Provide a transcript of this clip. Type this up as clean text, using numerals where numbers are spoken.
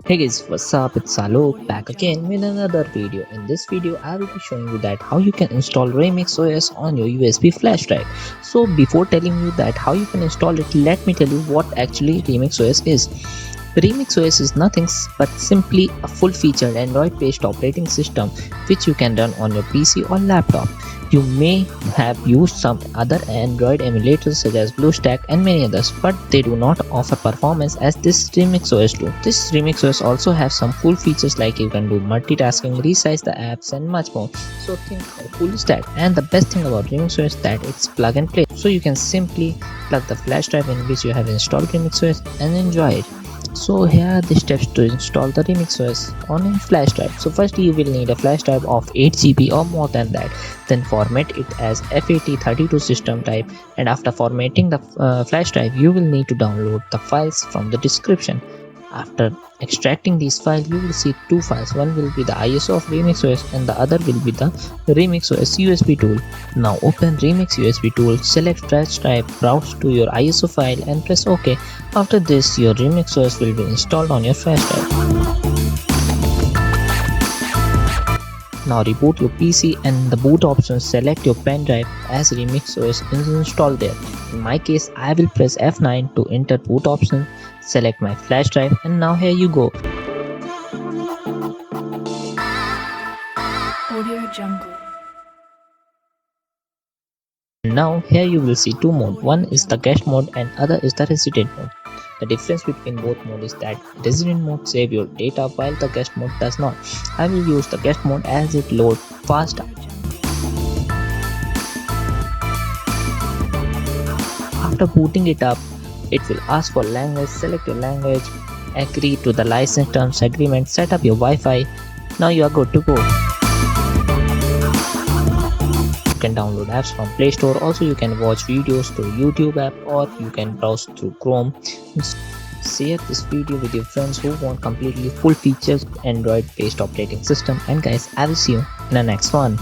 Hey guys, what's up? It's Alok back again with another video. In this video, I will be showing you that how you can install Remix OS on your USB flash drive. So before telling you that how you can install it, let me tell you what actually Remix OS is. Remix OS is nothing but simply a full-featured Android-based operating system which you can run on your PC or laptop. You may have used some other Android emulators such as BlueStack and many others, but they do not offer performance as this Remix OS do. This Remix OS also has some cool features like you can do multitasking, resize the apps and much more. So think how cool is that? And the best thing about Remix OS is that it's plug and play. So you can simply plug the flash drive in which you have installed Remix OS and enjoy it. So here are the steps to install the Remix OS on a flash drive. So first you will need a flash drive of 8 GB or more than that. Then format it as FAT32 system type, and after formatting the flash drive you will need to download the files from the description. After extracting these files, you will see two files. One will be the ISO of Remix OS and the other will be the Remix OS USB tool. Now open Remix USB tool, select flash drive, browse to your ISO file and press OK. After this, your Remix OS will be installed on your flash drive. Now reboot your PC and the boot option select your pendrive as Remix OS is installed there. In my case, I will press F9 to enter boot option, select my flash drive, and now here you go. Audio Jungle. Now here you will see two modes. One is the guest mode and other is the resident mode. The difference between both modes is that resident mode save your data while the guest mode does not. I will use the guest mode as it loads faster. After booting it up, it will ask for language. Select your language, agree to the license terms agreement, set up your Wi-Fi. Now you are good to go. You can download apps from Play Store. Also you can watch videos through YouTube app or you can browse through Chrome. Share this video with your friends who want completely full features Android based operating system, and guys, I will see you in the next one.